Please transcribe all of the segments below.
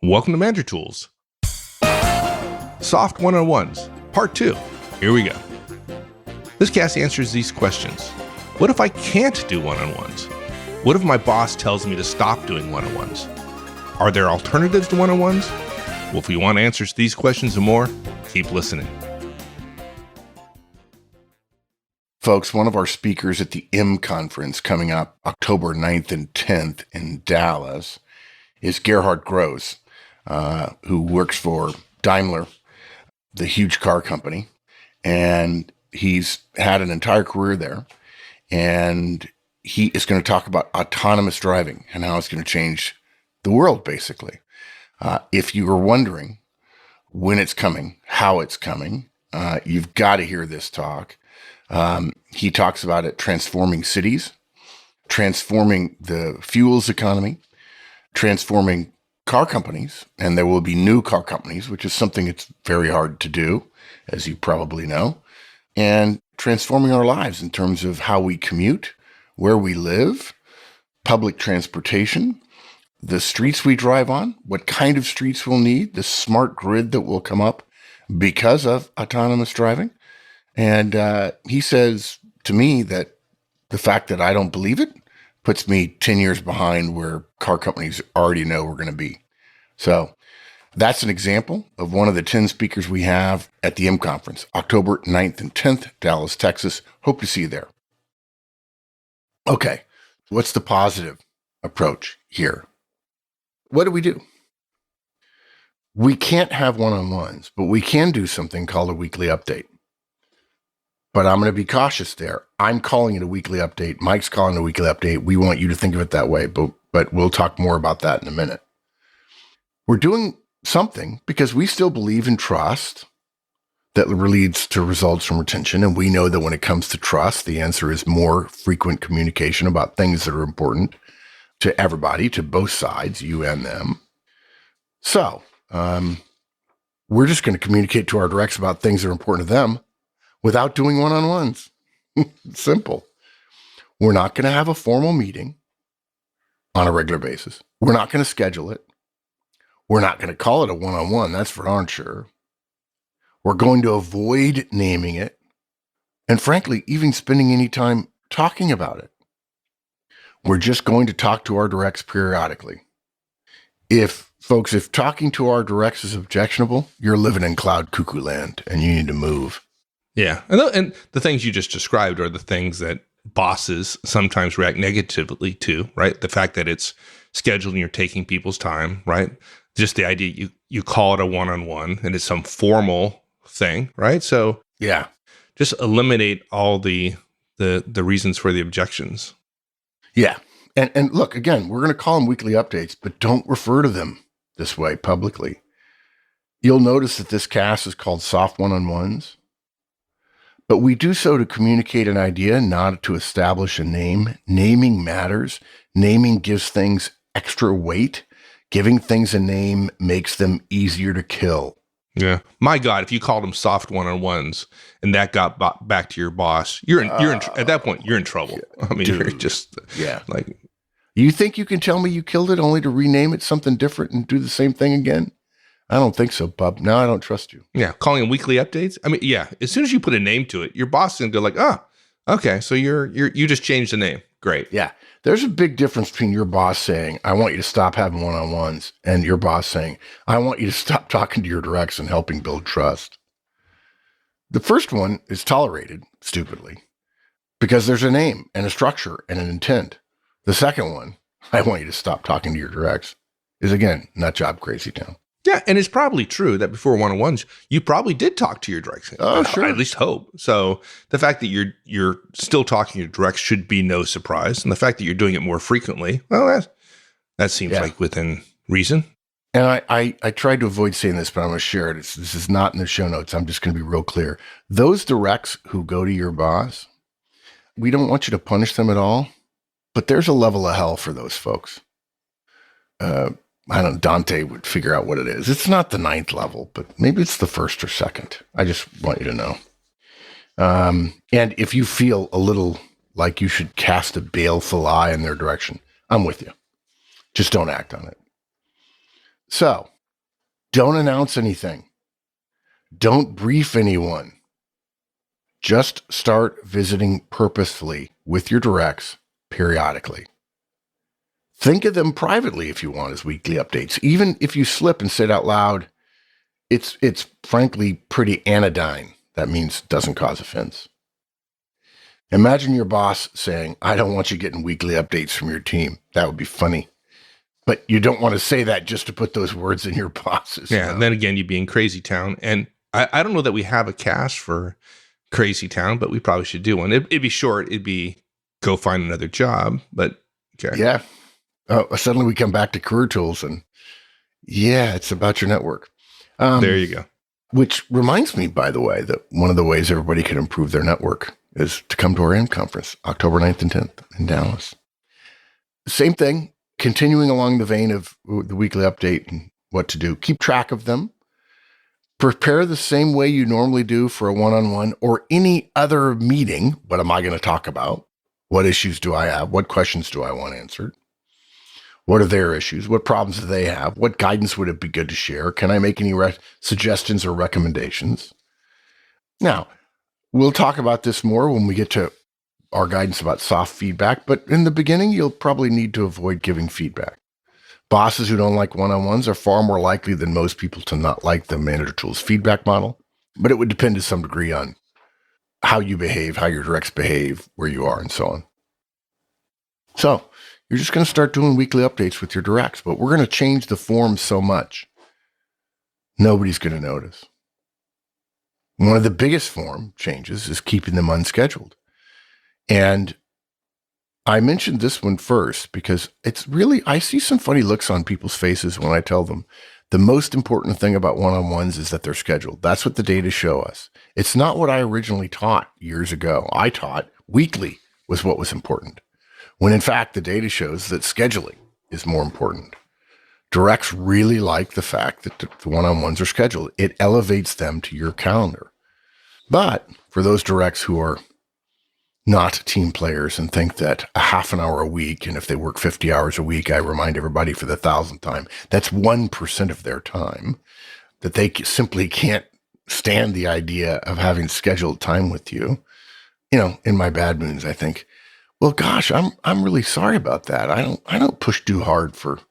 Welcome to Manager Tools. Soft One-on-Ones, Part 2. Here we go. This cast answers these questions. What if I can't do one-on-ones? What if my boss tells me to stop doing one-on-ones? Are there alternatives to one-on-ones? Well, if you want answers to these questions and more, keep listening. Folks, one of our speakers at the M conference coming up October 9th and 10th in Dallas is Gerhard Gross, who works for Daimler, the huge car company. And he's had an entire career there. And he is going to talk about autonomous driving and how it's going to change the world, basically. If you were wondering when it's coming, how it's coming, you've got to hear this talk. He talks about it transforming cities, transforming the fuels economy, transforming car companies, and there will be new car companies, which is something it's very hard to do, as you probably know, and transforming our lives in terms of how we commute, where we live, public transportation, the streets we drive on, what kind of streets we'll need, the smart grid that will come up because of autonomous driving. And he says to me that the fact that I don't believe it puts me 10 years behind where car companies already know we're going to be. So that's an example of one of the 10 speakers we have at the M Conference, October 9th and 10th, Dallas, Texas. Hope to see you there. Okay, what's the positive approach here? What do? We can't have one-on-ones, but we can do something called a weekly update. But I'm going to be cautious there. I'm calling it a weekly update. Mike's calling it a weekly update. We want you to think of it that way, but we'll talk more about that in a minute. We're doing something because we still believe in trust that leads to results from retention. And we know that when it comes to trust, the answer is more frequent communication about things that are important to everybody, to both sides, you and them. So we're just going to communicate to our directs about things that are important to them without doing one-on-ones. Simple. We're not going to have a formal meeting on a regular basis. We're not going to schedule it. We're not going to call it a one-on-one. That's for darn sure. We're going to avoid naming it. And frankly, even spending any time talking about it. We're just going to talk to our directs periodically. If talking to our directs is objectionable, you're living in cloud cuckoo land and you need to move. Yeah. And the things you just described are the things that bosses sometimes react negatively to, right? The fact that it's scheduled and you're taking people's time, right? Just the idea you call it a one-on-one and it's some formal thing, right? So yeah, just eliminate all the reasons for the objections. Yeah. And look, again, we're going to call them weekly updates, but don't refer to them this way publicly. You'll notice that this cast is called Soft One-on-Ones. But we do so to communicate an idea, not to establish a name. Naming matters. Naming gives things extra weight. Giving things a name makes them easier to kill. Yeah. My God, if you called them soft one-on-ones and that got back to your boss, you're in at that point, you're in trouble. I mean, dude, you're just like. You think you can tell me you killed it only to rename it something different and do the same thing again? I don't think so, bub. No, I don't trust you. Yeah, calling them weekly updates. I mean, yeah, as soon as you put a name to it, your boss is gonna go like, oh, okay, so you just changed the name. Great. Yeah, there's a big difference between your boss saying, I want you to stop having one-on-ones, and your boss saying, I want you to stop talking to your directs and helping build trust. The first one is tolerated, stupidly, because there's a name and a structure and an intent. The second one, I want you to stop talking to your directs, is again, nut job crazy town. Yeah, and it's probably true that before one-on-ones, you probably did talk to your directs. Oh, sure. I at least hope. So the fact that you're still talking to your directs should be no surprise. And the fact that you're doing it more frequently, well, that seems like within reason. And I tried to avoid saying this, but I'm going to share it. This is not in the show notes. I'm just going to be real clear. Those directs who go to your boss, we don't want you to punish them at all, but there's a level of hell for those folks. I don't know, Dante would figure out what it is. It's not the 9th level, but maybe it's the 1st or 2nd. I just want you to know. And if you feel a little like you should cast a baleful eye in their direction, I'm with you. Just don't act on it. So don't announce anything. Don't brief anyone. Just start visiting purposefully with your directs periodically. Think of them privately if you want as weekly updates. Even if you slip and say it out loud, it's frankly pretty anodyne. That means doesn't cause offense. Imagine your boss saying, I don't want you getting weekly updates from your team. That would be funny. But you don't want to say that just to put those words in your boss's Yeah. mouth. And then again, you'd be in Crazy Town. And I don't know that we have a cast for Crazy Town, but we probably should do one. It'd be short. It'd be go find another job. But okay. Yeah. Oh, suddenly we come back to Career Tools and yeah, it's about your network. There you go. Which reminds me, by the way, that one of the ways everybody can improve their network is to come to our M conference, October 9th and 10th in Dallas. Same thing, continuing along the vein of the weekly update and what to do. Keep track of them. Prepare the same way you normally do for a one-on-one or any other meeting. What am I going to talk about? What issues do I have? What questions do I want answered? What are their issues? What problems do they have? What guidance would it be good to share? Can I make any suggestions or recommendations? Now, we'll talk about this more when we get to our guidance about soft feedback, but in the beginning, you'll probably need to avoid giving feedback. Bosses who don't like one-on-ones are far more likely than most people to not like the Manager Tools feedback model, but it would depend to some degree on how you behave, how your directs behave, where you are, and so on. So you're just going to start doing weekly updates with your directs, but we're going to change the form so much, nobody's going to notice. One of the biggest form changes is keeping them unscheduled. And I mentioned this one first because it's really, I see some funny looks on people's faces when I tell them the most important thing about one-on-ones is that they're scheduled. That's what the data show us. It's not what I originally taught years ago. I taught weekly was what was important, when in fact the data shows that scheduling is more important. Directs really like the fact that the one-on-ones are scheduled. It elevates them to your calendar. But for those directs who are not team players and think that a half an hour a week, and if they work 50 hours a week, I remind everybody for the 1,000th time, that's 1% of their time, that they simply can't stand the idea of having scheduled time with you. You know, in my bad moods, I think, well, gosh, I'm really sorry about that. I don't push too hard for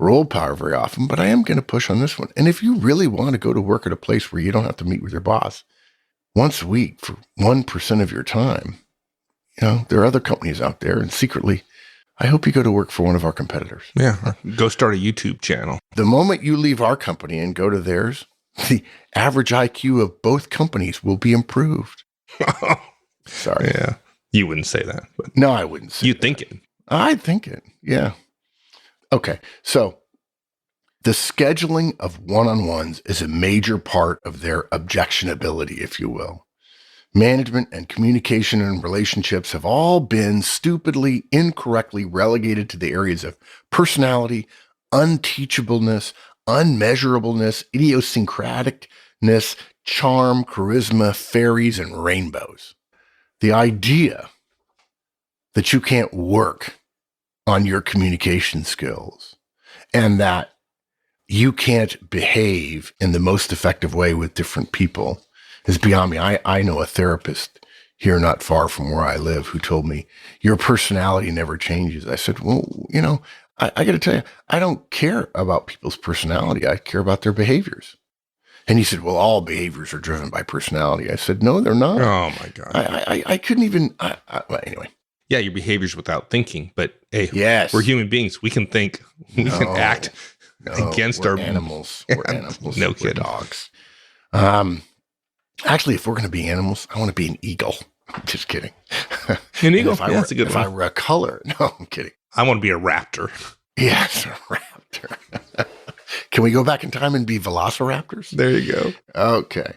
role power very often, but I am going to push on this one. And if you really want to go to work at a place where you don't have to meet with your boss once a week for 1% of your time, you know, there are other companies out there, and secretly, I hope you go to work for one of our competitors. Yeah. Go start a YouTube channel. The moment you leave our company and go to theirs, the average IQ of both companies will be improved. Sorry. Yeah. You wouldn't say that. But no, I wouldn't say you that. think it. I think it. Yeah. Okay. So the scheduling of one-on-ones is a major part of their objectionability, if you will. Management and communication and relationships have all been stupidly, incorrectly relegated to the areas of personality, unteachableness, unmeasurableness, idiosyncraticness, charm, charisma, fairies, and rainbows. The idea that you can't work on your communication skills and that you can't behave in the most effective way with different people is beyond me. I know a therapist here not far from where I live who told me, your personality never changes. I said, well, you know, I got to tell you, I don't care about people's personality. I care about their behaviors. And he said, well, all behaviors are driven by personality. I said, no, they're not. Oh, my God. I couldn't even, well, anyway. Yeah, your behavior's without thinking. But, hey, yes, we're human beings. We can think. We can act against we're our animals. Yeah, We're animals. no We're kidding. dogs. Actually, if we're going to be animals, I want to be an eagle. Just kidding. An eagle? If I Yeah, that's a good if one. I were a color. No, I'm kidding. I want to be a raptor. Yes, a raptor. Can we go back in time and be velociraptors? There you go. Okay.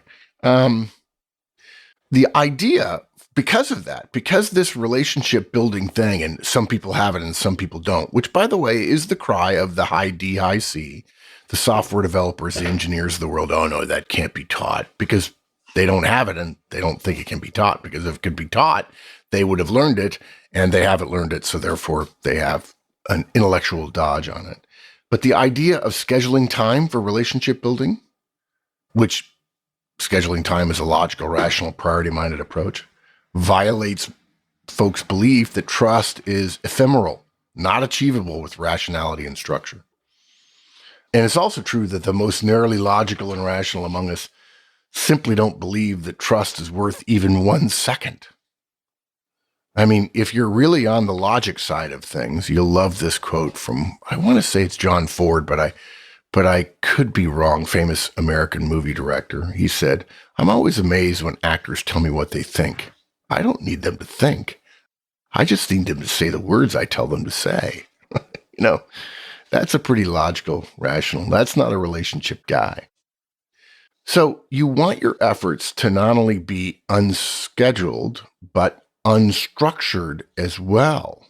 The idea, because of that, because this relationship building thing, and some people have it and some people don't, which, by the way, is the cry of the high D, high C, the software developers, the engineers of the world. Oh, no, that can't be taught, because they don't have it and they don't think it can be taught, because if it could be taught, they would have learned it, and they haven't learned it. So therefore they have an intellectual dodge on it. But the idea of scheduling time for relationship building, which scheduling time is a logical, rational, priority-minded approach, violates folks' belief that trust is ephemeral, not achievable with rationality and structure. And it's also true that the most narrowly logical and rational among us simply don't believe that trust is worth even 1 second. I mean, if you're really on the logic side of things, you'll love this quote from, I want to say it's John Ford, but I could be wrong, famous American movie director. He said, "I'm always amazed when actors tell me what they think. I don't need them to think. I just need them to say the words I tell them to say." That's a pretty logical, rational. That's not a relationship guy. So you want your efforts to not only be unscheduled, but unstructured as well.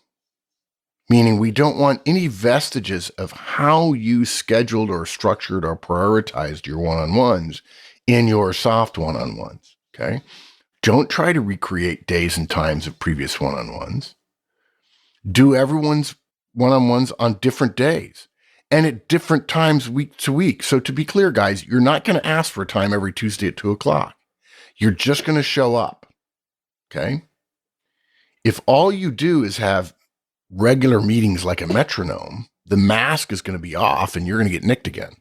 Meaning we don't want any vestiges of how you scheduled or structured or prioritized your one-on-ones in your soft one-on-ones, okay? Don't try to recreate days and times of previous one-on-ones. Do everyone's one-on-ones on different days and at different times week to week. So to be clear, guys, you're not going to ask for a time every Tuesday at 2:00. You're just going to show up, okay? If all you do is have regular meetings like a metronome, the mask is going to be off and you're going to get nicked again.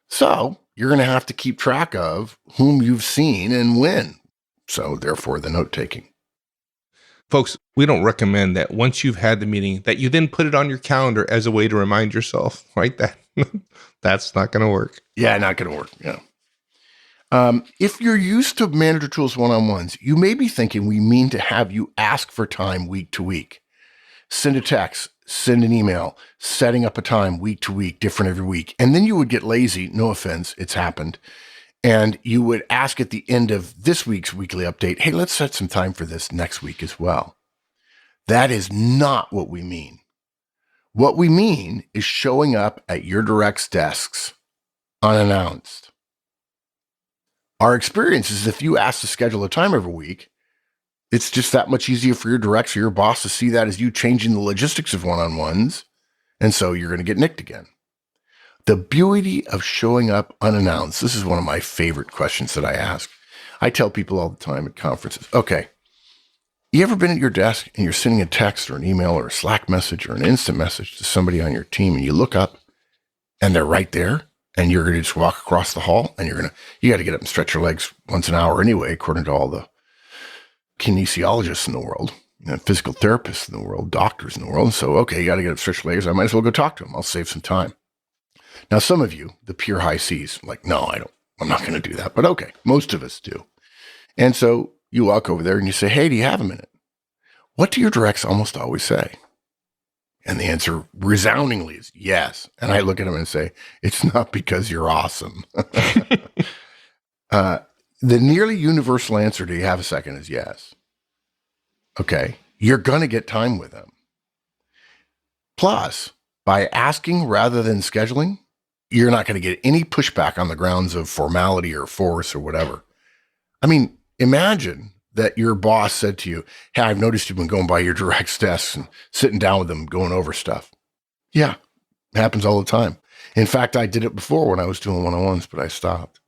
So you're going to have to keep track of whom you've seen and when. So therefore, the note-taking. Folks, we don't recommend that once you've had the meeting that you then put it on your calendar as a way to remind yourself, right? That's not going to work. Yeah, not going to work. Yeah. If you're used to Manager Tools one-on-ones, you may be thinking we mean to have you ask for time week to week. Send a text, send an email, setting up a time week to week, different every week. And then you would get lazy. No offense, it's happened. And you would ask at the end of this week's weekly update, hey, let's set some time for this next week as well. That is not what we mean. What we mean is showing up at your directs desks unannounced. Our experience is if you ask to schedule a time every week, it's just that much easier for your directs or your boss to see that as you changing the logistics of one-on-ones. And so you're going to get nicked again. The beauty of showing up unannounced. This is one of my favorite questions that I ask. I tell people all the time at conferences, okay, you ever been at your desk and you're sending a text or an email or a Slack message or an instant message to somebody on your team and you look up and they're right there and you're going to just walk across the hall and you got to get up and stretch your legs once an hour anyway, according to all the kinesiologists in the world, physical therapists in the world, doctors in the world. So, okay, you got to get up, stretch your legs. I might as well go talk to them. I'll save some time. Now, some of you, the pure high C's, like, no, I'm not going to do that. But okay, most of us do. And so you walk over there and you say, hey, do you have a minute? What do your directs almost always say? And the answer resoundingly is yes. And I look at them and say, it's not because you're awesome. The nearly universal answer, do you have a second, is yes. Okay, you're going to get time with them. Plus, by asking rather than scheduling, you're not going to get any pushback on the grounds of formality or force or whatever. I mean, imagine that your boss said to you, hey, I've noticed you've been going by your directs desks and sitting down with them, going over stuff. Yeah, it happens all the time. In fact, I did it before when I was doing one-on-ones, but I stopped.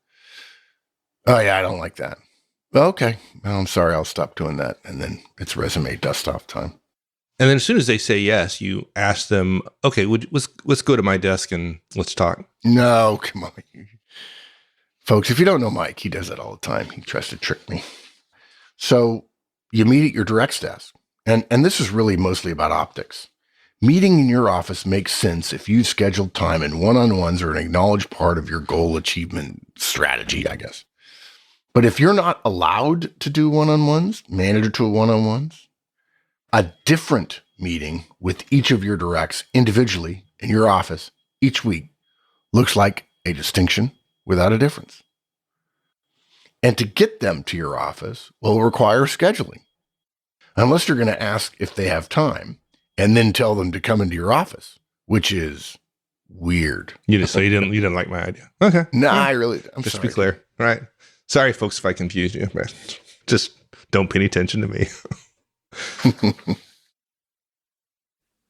Oh, yeah, I don't like that. Okay, well, I'm sorry, I'll stop doing that. And then it's resume dust-off time. And then as soon as they say yes, you ask them, okay, let's go to my desk and let's talk. No, come on. Folks, if you don't know Mike, he does that all the time. He tries to trick me. So you meet at your directs desk. And this is really mostly about optics. Meeting in your office makes sense if you scheduled time and one-on-ones are an acknowledged part of your goal achievement strategy, I guess. But if you're not allowed to do one-on-ones, manager to one-on-ones, a different meeting with each of your directs individually in your office each week looks like a distinction without a difference. And to get them to your office will require scheduling, unless you're going to ask if they have time and then tell them to come into your office, which is weird. You didn't like my idea. Okay. No, yeah. I'm just sorry. To be clear. All right. Sorry, folks, if I confused you, but just don't pay any attention to me.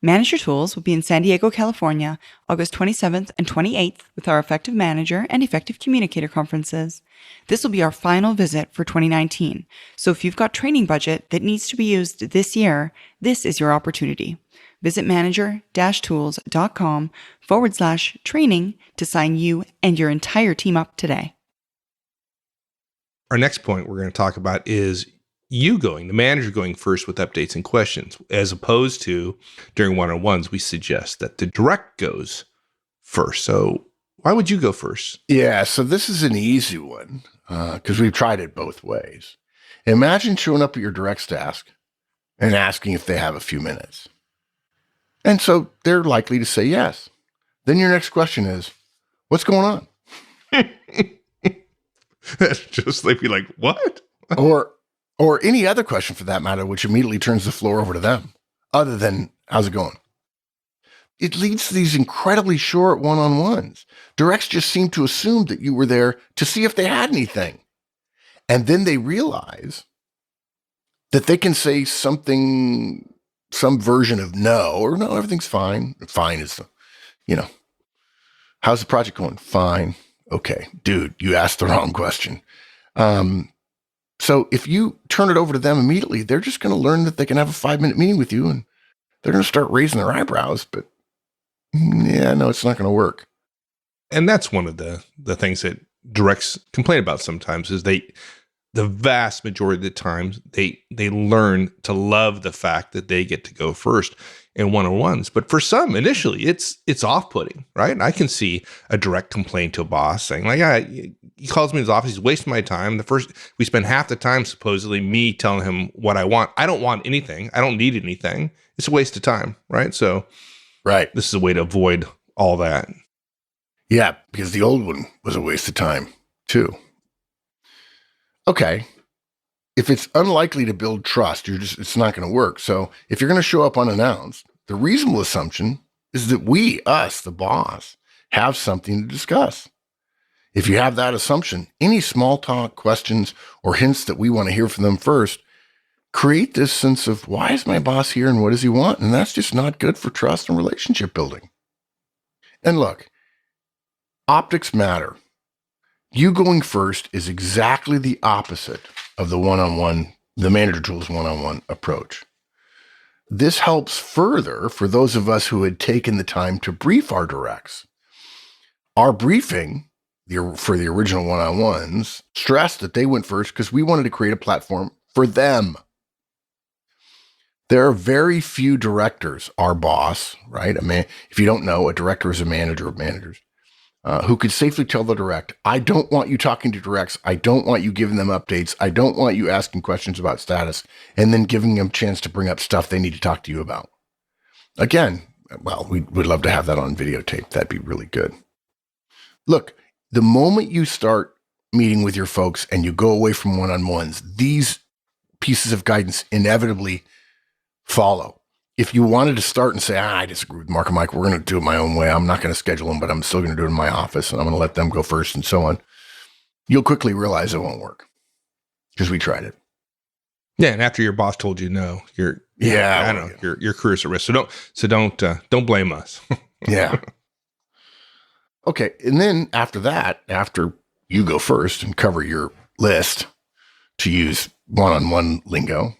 Manager Tools will be in San Diego, California, August 27th and 28th with our Effective Manager and Effective Communicator conferences. This will be our final visit for 2019, so if you've got training budget that needs to be used this year, this is your opportunity. Visit manager-tools.com/training to sign you and your entire team up today. Our next point we're going to talk about is the manager going first with updates and questions, as opposed to during one-on-ones, we suggest that the direct goes first. So why would you go first? Yeah, so this is an easy one because we've tried it both ways. Imagine showing up at your direct's desk and asking if they have a few minutes. And so they're likely to say yes. Then your next question is, what's going on? That's just they'd be like, what? Or any other question for that matter, which immediately turns the floor over to them, other than, how's it going? It leads to these incredibly short one-on-ones. Directs just seem to assume that you were there to see if they had anything. And then they realize that they can say something, some version of no, or no, everything's fine. Fine is, how's the project going? Fine. Okay, dude, you asked the wrong question. So if you turn it over to them immediately, they're just going to learn that they can have a 5-minute meeting with you and they're going to start raising their eyebrows. But yeah, no, it's not going to work. And that's one of the things that directs complain about sometimes is the vast majority of the times they learn to love the fact that they get to go first in one-on-ones. But for some, initially, it's off-putting, right? And I can see a direct complaint to a boss saying, like, yeah, he calls me in his office, he's wasting my time. We spend half the time, supposedly, me telling him what I want. I don't want anything. I don't need anything. It's a waste of time, right? So right, this is a way to avoid all that. Yeah, because the old one was a waste of time, too. Okay. If it's unlikely to build trust, it's not going to work. So if you're going to show up unannounced, the reasonable assumption is that us, the boss, have something to discuss. If you have that assumption, any small talk, questions, or hints that we want to hear from them first, create this sense of, why is my boss here and what does he want? And that's just not good for trust and relationship building. And look, optics matter. You going first is exactly the opposite of the Manager Tools one-on-one approach. This helps further for those of us who had taken the time to brief our directs. Our briefing for the original one-on-ones stressed that they went first because we wanted to create a platform for them. There are very few directors, our boss, right? If you don't know, a director is a manager of managers. Who could safely tell the direct, I don't want you talking to directs. I don't want you giving them updates. I don't want you asking questions about status and then giving them a chance to bring up stuff they need to talk to you about. Again, well, we would love to have that on videotape. That'd be really good. Look, the moment you start meeting with your folks and you go away from one-on-ones, these pieces of guidance inevitably follow. If you wanted to start and say, I disagree with Mark and Mike, we're going to do it my own way. I'm not going to schedule them, but I'm still going to do it in my office and I'm going to let them go first and so on. You'll quickly realize it won't work because we tried it. Yeah. And after your boss told you no, your career's at risk. So don't blame us. Yeah. Okay. And then after that, after you go first and cover your list, to use one-on-one lingo,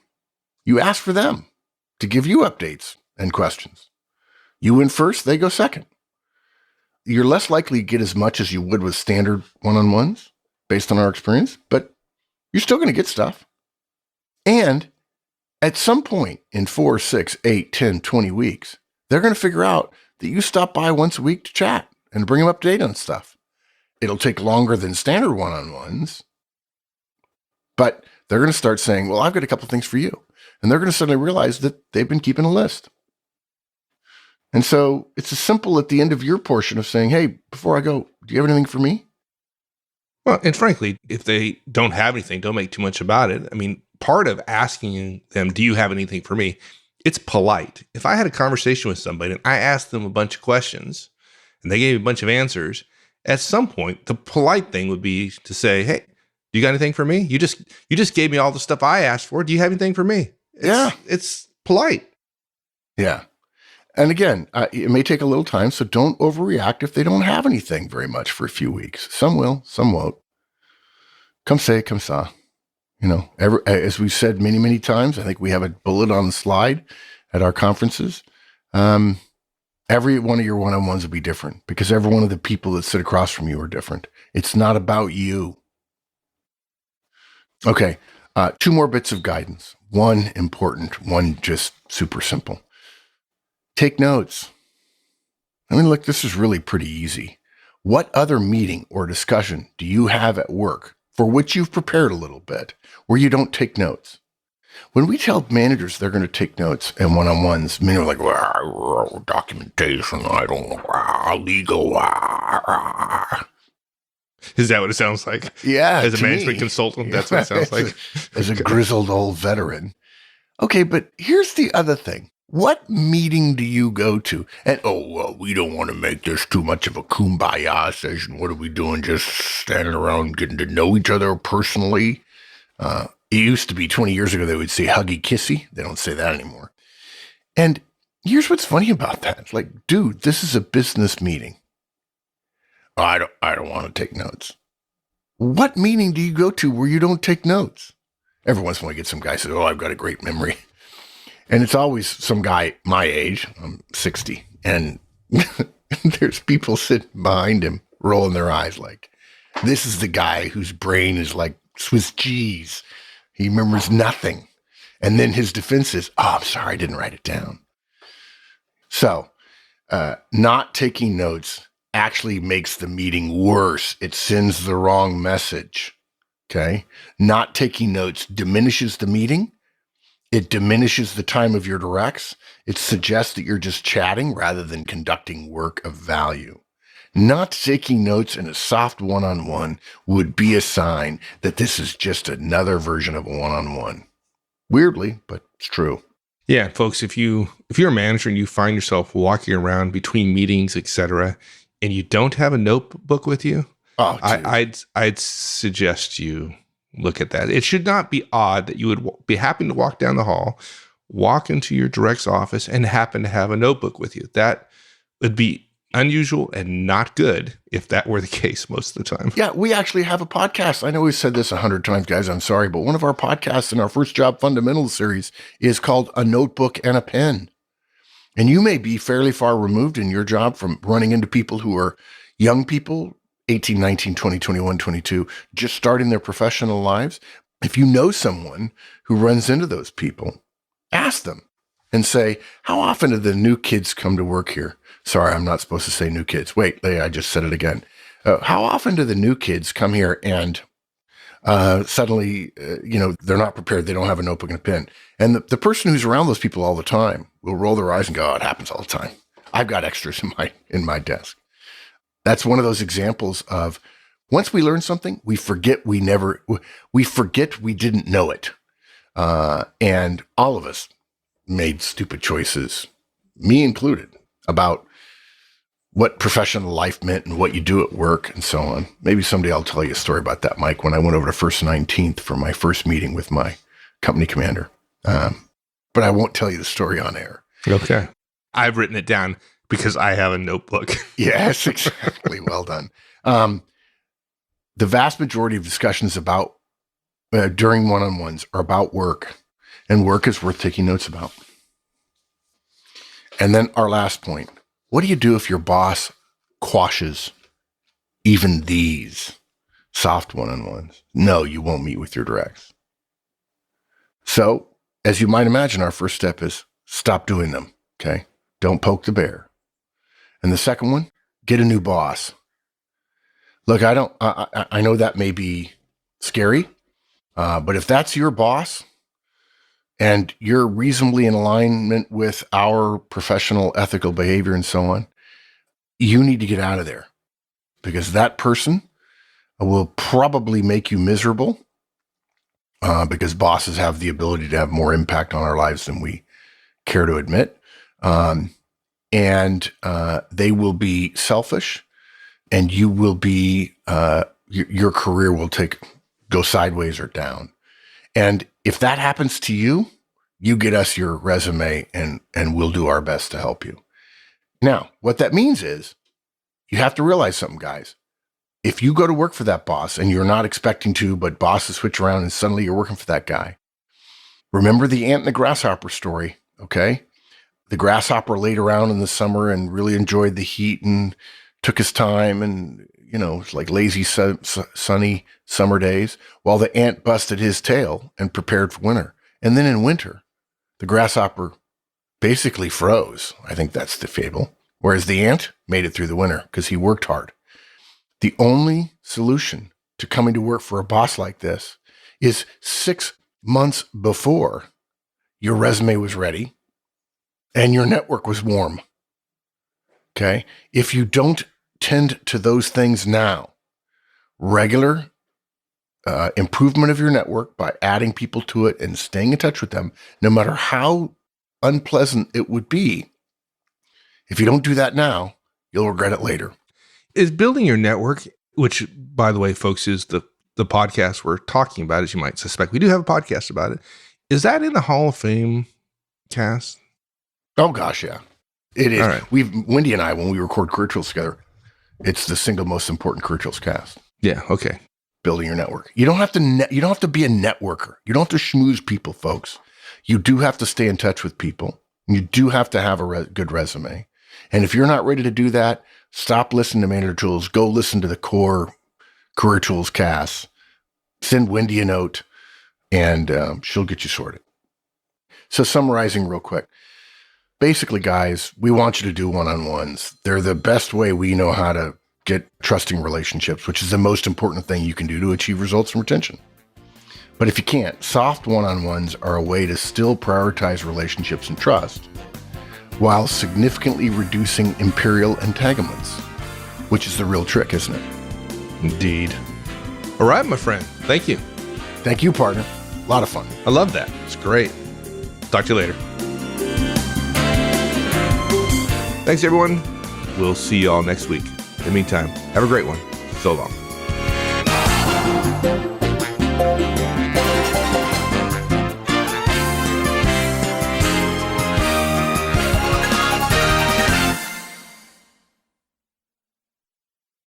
you ask for them to give you updates and questions. You went first, they go second. You're less likely to get as much as you would with standard one-on-ones based on our experience, but you're still going to get stuff. And at some point in 4, 6, 8, 10, 20 weeks, they're going to figure out that you stop by once a week to chat and bring them up to date on stuff. It'll take longer than standard one-on-ones, but they're going to start saying, well, I've got a couple things for you. And they're going to suddenly realize that they've been keeping a list. And so it's as simple at the end of your portion of saying, hey, before I go, do you have anything for me? Well, and frankly, if they don't have anything, don't make too much about it. I mean, part of asking them, do you have anything for me? It's polite. If I had a conversation with somebody and I asked them a bunch of questions and they gave me a bunch of answers, at some point, the polite thing would be to say, hey, you got anything for me? You just gave me all the stuff I asked for. Do you have anything for me? It's polite. Yeah. And again, it may take a little time, so don't overreact if they don't have anything very much for a few weeks. Some will, some won't. Come say, come saw. As we've said many, many times, I think we have a bullet on the slide at our conferences. Every one of your one-on-ones will be different because every one of the people that sit across from you are different. It's not about you. Okay, 2 more bits of guidance. One important, one just super simple. Take notes. I mean, look, this is really pretty easy. What other meeting or discussion do you have at work for which you've prepared a little bit where you don't take notes? When we tell managers they're going to take notes in one-on-ones, many are like, documentation, I don't know, legal. Is that what it sounds like? Yeah. As a management consultant, that's what it sounds like. As a grizzled old veteran. Okay, but here's the other thing. What meeting do you go to? And, we don't want to make this too much of a kumbaya session. What are we doing? Just standing around getting to know each other personally? It used to be 20 years ago, they would say huggy kissy. They don't say that anymore. And here's what's funny about that. It's like, dude, this is a business meeting. I don't want to take notes. What meeting do you go to where you don't take notes? Every once in a while, I get some guy says, I've got a great memory. And it's always some guy my age, I'm 60, and there's people sitting behind him rolling their eyes like, this is the guy whose brain is like Swiss cheese. He remembers nothing. And then his defense is, I'm sorry, I didn't write it down. So not taking notes actually makes the meeting worse. It sends the wrong message, okay? Not taking notes diminishes the meeting. It diminishes the time of your directs. It suggests that you're just chatting rather than conducting work of value. Not taking notes in a soft one-on-one would be a sign that this is just another version of a one-on-one. Weirdly, but it's true. Yeah, folks, if you're a manager and you find yourself walking around between meetings, etc., and you don't have a notebook with you, I'd suggest you look at that. It should not be odd that you would be happy to walk down the hall, walk into your direct's office, and happen to have a notebook with you. That would be unusual and not good if that were the case most of the time. Yeah, we actually have a podcast. I know we've said this 100 times, guys. I'm sorry, but one of our podcasts in our First Job Fundamentals series is called A Notebook and a Pen. And you may be fairly far removed in your job from running into people who are young people, 18, 19, 20, 21, 22, just starting their professional lives. If you know someone who runs into those people, ask them and say, how often do the new kids come to work here? Sorry, I'm not supposed to say new kids. Wait, I just said it again. How often do the new kids come here and suddenly, they're not prepared. They don't have a notebook and a pen. And the person who's around those people all the time will roll their eyes and go, it happens all the time. I've got extras in my desk. That's one of those examples of once we learn something, we forget we didn't know it. And all of us made stupid choices, me included, about what professional life meant and what you do at work and so on. Maybe someday I'll tell you a story about that, Mike, when I went over to First 19th for my first meeting with my company commander. But I won't tell you the story on air. Okay. I've written it down because I have a notebook. Yes, exactly. Well done. The vast majority of discussions about during one-on-ones are about work, and work is worth taking notes about. And then our last point, what do you do if your boss quashes even these soft one-on-ones? No, you won't meet with your directs. So, as you might imagine, our first step is stop doing them, okay? Don't poke the bear. And the second one, get a new boss. Look, I know that may be scary, but if that's your boss and you're reasonably in alignment with our professional ethical behavior and so on, you need to get out of there because that person will probably make you miserable because bosses have the ability to have more impact on our lives than we care to admit. And they will be selfish, and you will be, your career will go sideways or down. And if that happens to you, you get us your resume and we'll do our best to help you. Now, what that means is you have to realize something, guys. If you go to work for that boss and you're not expecting to, but bosses switch around and suddenly you're working for that guy, remember the ant and the grasshopper story, okay? The grasshopper laid around in the summer and really enjoyed the heat and took his time and, it's like lazy, sunny summer days, while the ant busted his tail and prepared for winter. And then in winter, the grasshopper basically froze. I think that's the fable. Whereas the ant made it through the winter because he worked hard. The only solution to coming to work for a boss like this is 6 months before your resume was ready and your network was warm. Okay? If you don't tend to those things now, regular improvement of your network by adding people to it and staying in touch with them, no matter how unpleasant it would be, if you don't do that now, you'll regret it later. Is building your network, which, by the way, folks, is the podcast we're talking about, as you might suspect. We do have a podcast about it. Is that in the Hall of Fame cast? Oh, gosh, yeah. It is. All right. Wendy and I, when we record Career together, it's the single most important Career cast. Yeah, okay. Building your network. You don't have to you don't have to be a networker. You don't have to schmooze people, folks. You do have to stay in touch with people. You do have to have a good resume. And if you're not ready to do that, stop listening to Manager Tools. Go listen to the core Career Tools cast. Send Wendy a note, and she'll get you sorted. So summarizing real quick. Basically, guys, we want you to do one-on-ones. They're the best way we know how to get trusting relationships, which is the most important thing you can do to achieve results and retention. But if you can't, soft one-on-ones are a way to still prioritize relationships and trust while significantly reducing imperial entanglements, which is the real trick, isn't it? Indeed. All right, my friend. Thank you. Thank you, partner. A lot of fun. I love that. It's great. Talk to you later. Thanks, everyone. We'll see you all next week. In the meantime, have a great one. So long.